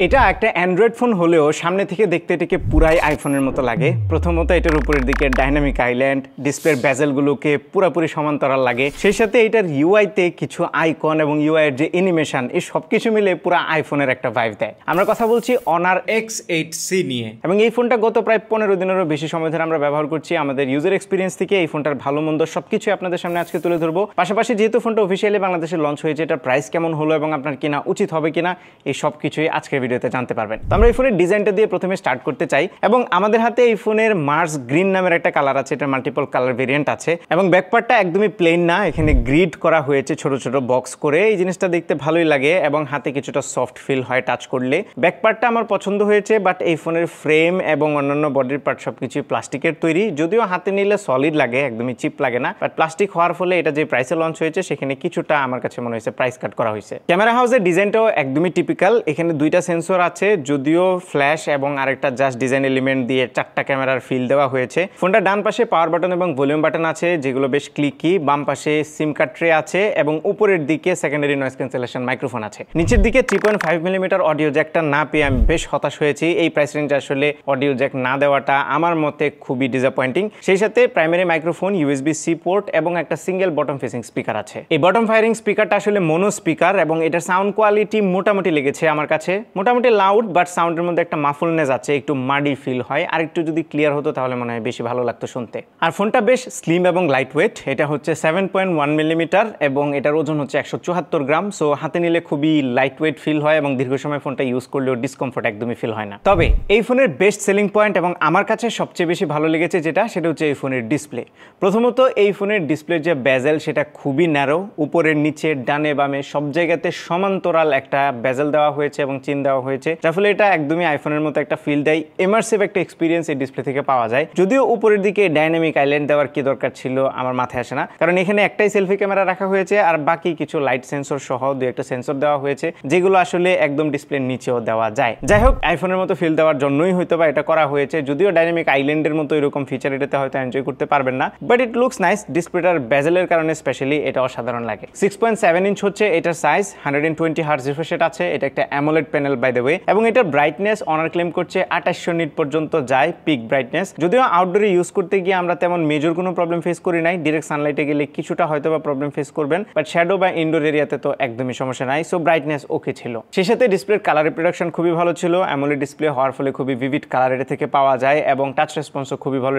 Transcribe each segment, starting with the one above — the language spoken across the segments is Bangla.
এটা একটা অ্যান্ড্রয়েড ফোন হলেও সামনে থেকে দেখতে এটাকে পুরাই আইফোনের মতো লাগে। প্রথমত এটার উপরের দিকে ডাইনামিক আইল্যান্ড, ডিসপ্লের বেজেলগুলোকে পুরোপুরি সমান্তরাল লাগে। সেই সাথে এটার ইউআইতে কিছু আইকন এবং ইউআইয়ের যে অ্যানিমেশন, এই সব কিছু মিলে পুরো আইফোনের একটা ভাইব দেয়। আমরা কথা বলছি অনার X8C নিয়ে, এবং এই ফোনটা গত প্রায় 15 দিনেরও বেশি সময় ধরে আমরা ব্যবহার করছি। আমাদের ইউজার এক্সপিরিয়েন্স থেকে এই ফোনটার ভালো মন্দ সবকিছু আপনাদের সামনে আজকে তুলে ধরবো। পাশাপাশি যেহেতু ফোনটা অফিসিয়ালি বাংলাদেশে লঞ্চ হয়েছে, এটার প্রাইস কেমন হলো এবং আপনার কিনা উচিত হবে কিনা, এই সব কিছুই আজকের ভিডিওতে জানতে পারবেন। তো আমরা এই ফোনের ডিজাইনটা দিয়ে প্রথমে স্টার্ট করতে চাই, এবং আমাদের হাতে এই ফোনের মার্স গ্রিন নামের একটা কালার আছে। এটা মাল্টিপল কালার ভেরিয়েন্ট আছে, এবং ব্যাকপার্টটা একদমই প্লেন না, এখানে গ্রিড করা হয়েছে ছোট ছোট বক্স করে। এই জিনিসটা দেখতে ভালোই লাগে এবং হাতে কিছুটা সফট ফিল হয় টাচ করলে। ব্যাকপার্টটা আমার পছন্দ হয়েছে, বাট এই ফোনের ফ্রেম এবং অন্যান্য বডির পার্ট সবকিছু প্লাস্টিকের তৈরি। যদিও হাতে নিলে সলিড লাগে, একদমই চিপ লাগে না, বাট প্লাস্টিক হওয়ার ফলে এটা যে প্রাইসে লঞ্চ হয়েছে সেখানে কিছুটা আমার কাছে মনে হয়েছে প্রাইস কাট করা হয়েছে। ক্যামেরা হাউসের ডিজাইনটাও একদমই টিপিক্যাল। এখানে দুইটা সেন্সর আছে, যদিও ফ্ল্যাশ এবং আরেকটা জাস্ট ডিজাইন এলিমেন্ট দিয়ে 4টা ক্যামেরার ফিল দেওয়া হয়েছে। ফোনটা ডান পাশে পাওয়ার বাটন এবং ভলিউম বাটন আছে, যেগুলো বেশ ক্লিকি। বাম পাশে সিম কার্ড ট্রে আছে, এবং উপরের দিকে সেকেন্ডারি নয়েজ ক্যান্সেলেশন মাইক্রোফোন আছে। নিচের দিকে 3.5 মিলিমিটার অডিও জ্যাকটা না পেয়ে আমি বেশ হতাশ হয়েছি। এই প্রাইস রেঞ্জে আসলে অডিও জ্যাক না দেওয়াটা আমার মতে খুবই ডিসঅ্যাপয়েন্টিং। সেই সাথে প্রাইমারি মাইক্রোফোন, USB-C পোর্ট এবং একটা সিঙ্গেল বটম ফেসিং স্পিকার আছে। এই বটম ফায়ারিং স্পিকারটা আসলে মোনো স্পিকার, এবং এটার সাউন্ড কোয়ালিটি মোটামুটি লেগেছে আমার কাছে। মোটামুটি লাউড, বাট সাউন্ডের মধ্যে একটা মাফুলনেস আছে, একটু মাডি ফিল হয়। আর একটু যদি ক্লিয়ার হতো তাহলে মনে হয় বেশি ভালো লাগতো শুনতে। আর ফোনটা বেশ স্লিম এবং লাইট ওয়েট। এটা হচ্ছে 7.1 মিলিমিটার এবং এটার ওজন হচ্ছে 174 গ্রাম। সো হাতে নিলে খুবই লাইট ওয়েট ফিল হয়, এবং দীর্ঘ সময় ফোনটা ইউজ করলেও ডিসকমফোর্ট একদমই ফিল হয় না। তবে এই ফোনের বেস্ট সেলিং পয়েন্ট এবং আমার কাছে সবচেয়ে বেশি ভালো লেগেছে সেটা হচ্ছে এই ফোনের ডিসপ্লে। প্রথমত এই ফোনের ডিসপ্লের যে বেজেল সেটা খুবই ন্যারো। উপরের নিচে ডানে বামে সব জায়গাতে সমান্তরাল একটা বেজেল দেওয়া হয়েছে এবং চিন দেওয়া হয়েছে, যার ফলে এটা একদমই আইফোনের মতো একটা ফিল দেয়। ইমার্সিভ একটা এক্সপিরিয়েন্স এই ডিসপ্লে থেকে পাওয়া যায়। যদিও উপরের দিকে ডাইনামিক আইল্যান্ড দেওয়ার কি দরকার ছিল আমার মাথায় আসে না, কারণ এখানে একটাই সেলফি ক্যামেরা রাখা হয়েছে, আর বাকি কিছু লাইট সেন্সর সহ দুই একটা সেন্সর দেওয়া হয়েছে, যেগুলো আসলে একদম ডিসপ্লের নিচেও দেওয়া যায়। যাই হোক, আইফোনের মতো ফিল দেওয়ার জন্যই হয়তো বা এটা করা হয়েছে। যদিও ডাইনামিক আইল্যান্ডের মতো এরকম ফিচার এটাতে হয়তো এনজয় করতে পারবেন না, বাট ইট লুকস নাইস। ডিসপ্লেটার বেজেলের কারণে স্পেশালি এটা অসাধারণ লাগে। 6.7 ইঞ্চ হচ্ছে এটার সাইজ, 120 হার্জ রিফ্রেশ রেট আছে। এটা একটা AMOLED panel by the way, এবং এটার ব্রাইটনেস অনার ক্লেম করছে 2800 নিট পর্যন্ত যায় পিক ব্রাইটনেস। যদিও আউটডোরে ইউজ করতে গিয়ে আমরা তেমন মেজর কোনো প্রবলেম ফেস করি নাই। ডিরেক্ট সানলাইটে গেলে কিছুটা হয়তো বা প্রবলেম ফেস করবেন, বাট শ্যাডো বা ইনডোর এরিয়াতে তো একদমই সমস্যা নাই। সো ব্রাইটনেস ওকে ছিল। সেই সাথে ডিসপ্লের কালার রিপ্রোডাকশন খুবই ভালো ছিল। অ্যামোলেড ডিসপ্লে হওয়ার ফলে খুবই ভিভিড কালার এটা থেকে পাওয়া যায়, এবং টাচ রেসপন্সও খুবই ভালো।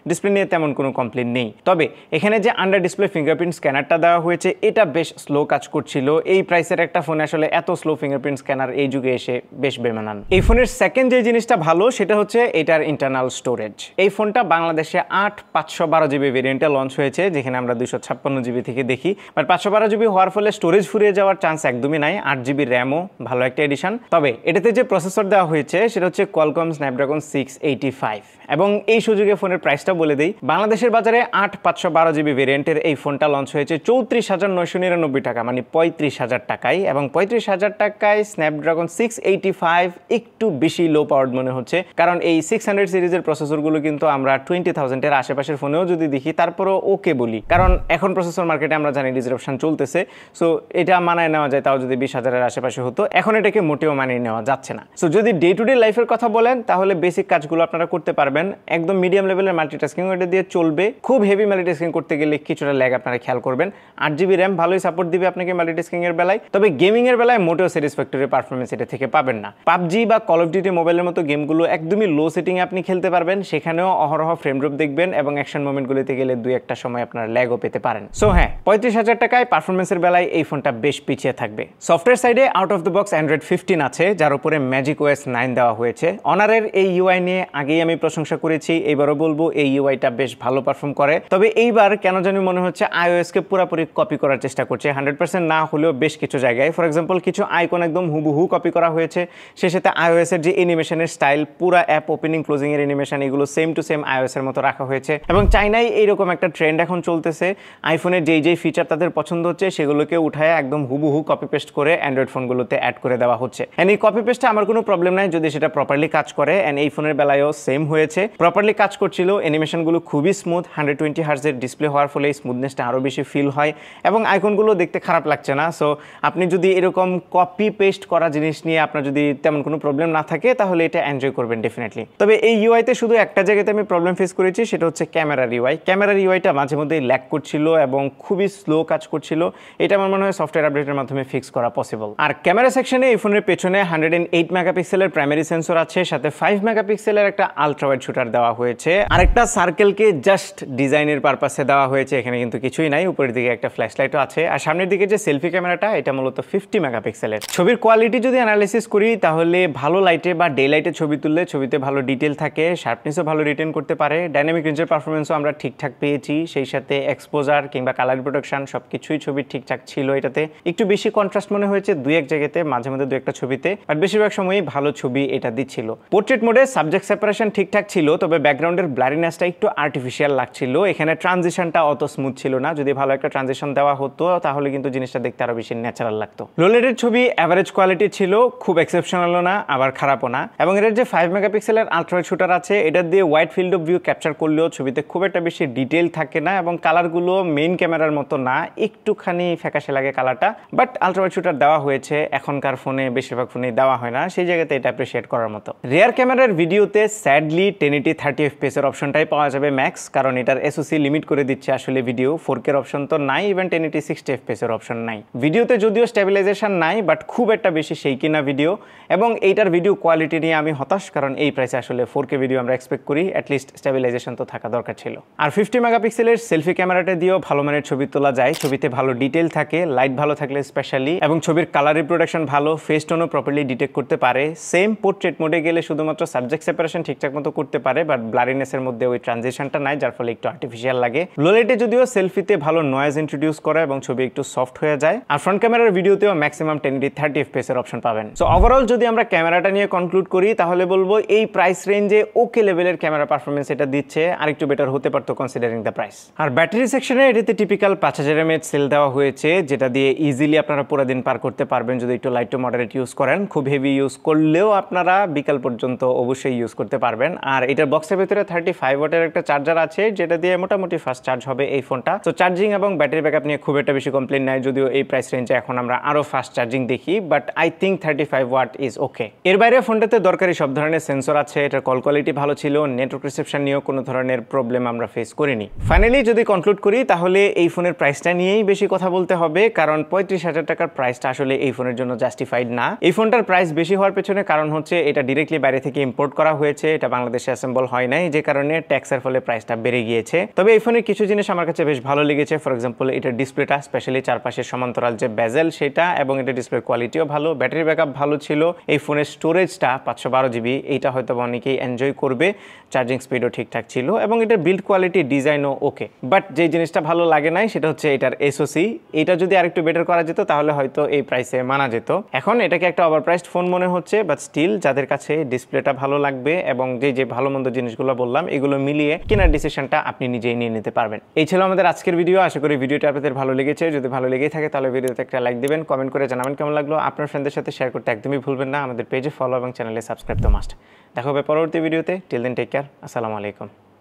ডিসপ্লে নিয়ে তেমন কোনো কমপ্লেন নেই। তবে এখানে যে আন্ডার ডিসপ্লে ফিঙ্গারপ্রিন্ট স্ক্যানারটা দেওয়া হয়েছে, এটা বেশ স্লো কাজ করছিল। এই প্রাইসের একটা ফোনে আসলে এত স্লো ফিঙ্গারপ্রিন্ট স্ক্যানার এই যুগে এসে বেশ বেমানান। এই ফোনের সেকেন্ড যে জিনিসটা ভালো সেটা হচ্ছে এটার ইন্টারনাল স্টোরেজ। এই ফোনটা বাংলাদেশে 512 জিবি ভেরিয়েন্টে লঞ্চ হয়েছে, যেখানে আমরা 256 জিবি থেকে দেখি, বাট 512 জিবি হওয়ার ফলে স্টোরেজ ফুরিয়ে যাওয়ার চান্স একদমই নাই। 8 জিবি র্যামও ভালো একটা এডিশন। তবে এটাতে যে প্রসেসর দেওয়া হয়েছে সেটা হচ্ছে কোয়ালকম স্ন্যাপড্রাগন 685, এবং এই সুযোগে ফোনের প্রাইসটা বলে দিই। বাংলাদেশের বাজারে 512 জিবি ভেরিয়েন্টের এই ফোনটা লঞ্চ হয়েছে 34,999 টাকা, মানে 35,000 টাকায়। এবং 35,000 টাকায় স্ন্যাপড্রাগন 685 একটু বেশি লো পাওয়ার্ড মনে হচ্ছে, কারণ এই 600 সিরিজের প্রসেসরগুলো কিন্তু আমরা 20,000-এর আশেপাশের ফোনেও যদি দেখি তারপরও ওকে বলি, কারণ এখন প্রসেসর মার্কেটে আমরা জানি ডিসরাপশন চলতেছে। সো এটা মানায় নেওয়া যায়, তাও যদি 20,000-এর আশেপাশে হতো। এখন এটাকে মোটেও মানিয়ে নেওয়া যাচ্ছে না। সো যদি ডে টু ডে লাইফের কথা বলেন, তাহলে বেসিক কাজগুলো আপনারা করতে পারবেন। একদম মিডিয়াম লেভেলের মাল্টিটাস্কিং এটা দিয়ে চলবে। খুব হেভি মাল্টিটাস্কিং করতে গেলে কিছুটা ল্যাগ আপনারা খেয়াল করবেন। 8 জিবি র্যাম ভালোই সাপোর্ট দিবে আপনাকে মাল্টিটাস্কিং এর বেলায়, তবে গেমিং এর বেলায় মোটেও স্যাটিসফ্যাক্টরি পারফরমেন্স এটা থেকে পাবেন না। পাবজি বা কল অফ ডিউটি মোবাইলের মতো গেমগুলো একদমই লো সেটিংয়ে আপনি খেলতে পারবেন, সেখানেও অহরহ ফ্রেম ড্রপ দেখবেন, এবং অ্যাকশন মোমেন্টগুলোতে গেলে দুই একটা সময় আপনার ল্যাগও পেতে পারেন। সো হ্যাঁ, 35,000 টাকায় পারফরমেন্সের বেলায় এই ফোনটা বেশ পিছিয়ে থাকবে। সফটওয়্যার সাইডে out of the box Android 15 আছে, যার উপরে ম্যাজিক ওএস 9 দেওয়া হয়েছে। অনারের এই ইউআই নিয়ে আগেই আমি প্রশংসা করেছি, এইবারও বলবো এই ইউআইটা বেশ ভালো পারফর্ম করে। তবে এইবার কেন জানি মনে হচ্ছে iOS কে পুরোপুরি কপি করার চেষ্টা করছে, 100% না হলেও বেশ কিছু জায়গায়। ফর এক্সাম্পল, কিছু আইকন একদম হুবহু কপি করা হয়েছে। সে সাথে iOS এর যে অ্যানিমেশনের স্টাইল, পুরো অ্যাপ ওপেনিং ক্লোজিং এর অ্যানিমেশন, এগুলো সেম টু সেম iOS এর মতো রাখা হয়েছে। এবং চাইনায় এইরকম একটা ট্রেন্ড এখন চলতেছে, আইফোনের যেই ফিচার তাদের পছন্দ হচ্ছে সেগুলোকে উঠায় একদম হুবহু কপি পেস্ট করে অ্যান্ড্রয়েড ফোনগুলোতে অ্যাড করে দেওয়া হচ্ছে। এন্ড এই কপি পেস্টে আমার কোনো প্রবলেম নাই যদি সেটা প্রপারলি কাজ করে। এন্ড এই ফোনের বেলায়ও সেম হয়েছে, প্রপারলি কাজ করছিল। অ্যানিমেশনগুলো খুবই স্মুথ, 120 হার্জের ডিসপ্লে হওয়ার ফলে স্মুথনেসটা আরও বেশি ফিল হয়, এবং আইকনগুলো দেখতে খারাপ লাগছে না। সো আপনি যদি এরকম কপি পেস্ট করা জিনিস নিয়ে আপনার যদি তেমন কোনো প্রবলেম না থাকে তাহলে এটা এনজয় করবেন ডেফিনেটলি। তবে এই ইউআইতে শুধু একটা জায়গাতে আমি প্রবলেম ফেস করেছি, সেটা হচ্ছে ক্যামেরার ইউআইটা মাঝে মধ্যেই ল্যাগ করছিল এবং খুবই স্লো কাজ করছিল। এটা আমার মনে হয় সফটওয়্যার আপডেটের মাধ্যমে ফিক্স করা পসিবল। আর ক্যামেরা সেকশনে এই ফোনের পেছনে 108 মেগাপিক্সেলের প্রাইমারি সেন্সর আছে, সাথে 5 মেগাপিক্সেলের একটা আলট্রা ওয়াইড শুটার দেওয়া হয়েছে। আরেকটা সার্কেলকে জাস্ট ডিজাইনের পারপাসে দেওয়া হয়েছে, এখানে কিন্তু কিছুই নাই। উপরের দিকে একটা ফ্ল্যাশ লাইটও আছে। আর সামনের দিকে যে সেলফি ক্যামেরাটা, এটা মূলত 50 মেগাপিক্সেলের। ছবির কোয়ালিটি যদি অ্যানালাইসিস করি তাহলে ভালো লাইটে বা ডে লাইটে ছবি তুললে ছবিতে ভালো ডিটেল থাকে, শার্পনেসও ভালো রিটেন করতে পারে, ডাইনামিক রেঞ্জের পারফরমেন্সও আমরা ঠিকঠাক পেয়েছি। সেই সাথে এক্সপোজার কিংবা কালার প্রোডাকশন সবকিছুই ছবি ঠিকঠাক ছিল। এটাতে একটু বেশি কন্ট্রাস্ট মনে হয়েছে দুই এক জায়গাতে, মাঝে মধ্যে দু একটা ছবিতে, আর বেশিরভাগ সময়ই ভালো ছবি এটা দিচ্ছিল। পোর্ট্রেট মোডে সাবজেক্ট সেপারেশন ঠিকঠাক ছিল, তবে ব্যাকগ্রাউন্ডের ব্লারিনেসটা একটু আর্টিফিশিয়াল লাগছিল। এখানে ট্রানজিশনটা অত স্মুথ ছিল না। যদি ভালো একটা ট্রানজিশন দেওয়া হতো তাহলে কিন্তু জিনিসটা দেখতে আরো বেশি ন্যাচারাল লাগতো। লো লাইটের ছবি অ্যাভারেজ কোয়ালিটি ছিল, খুব এক্সেপশনালও না আবার খারাপও না। এবং এর যে 5 মেগাপিক্সেলের আলট্রা ওয়াইড শুটার আছে, এটা দিয়ে wide field of view capture করলেও ছবিতে খুব একটা বেশি ডিটেল থাকে না এবং কালারগুলো মেইন ক্যামেরার মতো না, একটুখানি ফ্যাকাশে লাগে কালারটা। বাট আলট্রা ওয়াইড শুটার দেওয়া হয়েছে, এখনকার ফোনে বেশিরভাগ ফোনে দেওয়া হয় না, সেই জায়গাতে এটা অ্যাপ্রিশিয়েট করার মতো। রিয়ার ক্যামেরার ভিডিওতে স্যাডলি 1080 30 FPS এর অপশনটাই পাওয়া যাবে ম্যাক্স, কারণ এটার এসওসি লিমিট করে দিচ্ছে আসলে ভিডিও। 4K এর অপশন তো নাই, ইভেন 1080 60 FPS এর অপশন নাই। ভিডিওতে যদিও স্টেবিলাইজেশন নাই, বাট খুব একটা বেশি সেই কিনা ভিডিও। এবং এইটার ভিডিও কোয়ালিটি নিয়ে আমি হতাশ, কারণ এই প্রাইসে আসলে 4K ভিডিও আমরা এক্সপেক্ট করি, অ্যাটলিস্ট স্টেবিলাইজেশন তো থাকা দরকার ছিল। আর 50 মেগাপিক্সেলের সেলফি ক্যামেরাটা দিয়েও ভালো মানের ছবি তোলা যায়, ছবিতে ভালো ডিটেল থাকে, লাইট ভালো থাকলে স্পেশালি, এবং ছবির কালার রিপ্রোডাকশন ভালো, ফেস টোনও প্রপারলি ডিটেক্ট করতে পারে। সেম পোর্ট্রেট মোডে গেলে শুধুমাত্র সাবজেক্ট সেপারেশন ঠিকঠাক মতো করতে পারে, বাট ব্লারিনেসের মধ্যে ওই ট্রানজিশনটা নাই, যার ফলে একটু আর্টিফিশিয়াল লাগে। লো লাইটে যদিও সেলফিতে ভালো নয়েজ ইন্ট্রোডিউস করে এবং ছবি একটু সফট হয়ে যায়। আর ফ্রন্ট ক্যামেরার ভিডিওতেও ম্যাক্সিমাম 1080 30 FPS এর অপশন পাবেন। সো ওভারঅল যদি আমরা ক্যামেরাটা নিয়ে কনক্লুড করি তাহলে বলবো এই প্রাইস রেঞ্জে ওকে লেভেলের ক্যামেরা পারফরমেন্স এটা দিচ্ছে, আর একটু বেটার হতে পারতো কনসিডারিং দ্য প্রাইস। আর ব্যাটারি সেকশনে এটাতে টিপিক্যাল 5000 mAh সেল দেওয়া হয়েছে, যেটা দিয়ে ইজিলি আপনারা পুরো দিন পার করতে পারবেন যদি একটু লাইট টু মডারেট ইউজ করেন। খুব হেভি ইউজ করলেও আপনারা বিকাল পর্যন্ত অবশ্যই ইউজ করতে পারবেন। আর এটার বক্সের ভিতরে 35 ওয়াটের একটা চার্জার আছে, যেটা দিয়ে মোটামুটি ফাস্ট চার্জ হবে এই ফোনটা। তো চার্জিং এবং ব্যাটারি ব্যাকআপ নিয়ে খুব একটা বেশি কমপ্লেন নাই, যদিও এই প্রাইস রেঞ্জে এখন আমরা আরো ফাস্ট চার্জিং দেখি, but I think 35 watt is okay. এর বাইরে ফোনটাতে দরকারি সব ধরনের সেন্সর আছে, এটার কল কোয়ালিটি ভালো ছিল, নেটওয়ার্ক রিসেপশন নিয়েও কোনো ধরনের প্রবলেম আমরা ফেস করিনি। ফাইনালি যদি কনক্লুড করি তাহলে এই ফোনের প্রাইসটা নিয়েই বেশি কথা বলতে হবে, কারণ 35,000 টাকার প্রাইসটা আসলে এই ফোনের জন্য জাস্টিফাইড না। এই ফোনটার প্রাইস বেশি হওয়ার পেছনে কারণ হচ্ছে এটা ডিরেক্টলি বাইরে থেকে ইম্পোর্ট করা হয়েছে, এটা বাংলাদেশে অ্যাসেম্বল হয় নাই, যে কারণে ট্যাক্সের ফলে প্রাইসটা বেড়ে গিয়েছে। তবে এই ফোনের কিছু জিনিস আমার কাছে বেশ ভালো লেগেছে। ফর এক্সাম্পল এটার ডিসপ্লেটা, স্পেশালি চারপাশের সমান্তরাল যে বেজেল সেটা, এবং এটা ডিসপ্লের কোয়ালিটিও ভালো, ব্যাটারি ব্যাকআপ ভালো ছিল। এই ফোনের স্টোরেজটা 512 GB, এইটা হয়তো অনেকেই এনজয় করবে। চার্জিং স্পিডও ঠিকঠাক ছিল এবং এটার বিল্ড কোয়ালিটি ডিজাইনও ওকে। বাট যে জিনিসটা ভালো লাগে নাই সেটা হচ্ছে এটার এসওসি। এটা যদি আরেকটু বেটার করা যেত তাহলে হয়তো এই প্রাইসে মানা যেত। এখন এটাকে একটা ওভারপ্রাইসড ফোন মনে হচ্ছে, বাট স্টিল যাদের কাছে ডিসপ্লেটা ভালো লাগবে এবং যে ভালো মন্দ জিনিসগুলো বললাম এগুলো মিলিয়ে কেনার ডিসিশনটা আপনি নিজেই নিয়ে নিতে পারবেন। এই ছিল আমাদের আজকের ভিডিও। আশা করি ভিডিওটা আপনাদের ভালো লেগেছে। যদি ভালো লেগে থাকে তাহলে ভিডিওতে একটা লাইক দিবেন, কমেন্ট করে জানাবেন কেমন লাগলো। আপনার ফ্রেন্ডদের সাথে শেয়ার করতে একদমই ভুলবেন না। আমাদের পেজে ফলো এবং চ্যানেলে সাবস্ক্রাইব তো মাস্ট। দেখা হবে পরবর্তী ভিডিওতে। Till then take care. আসসালামু আলাইকুম।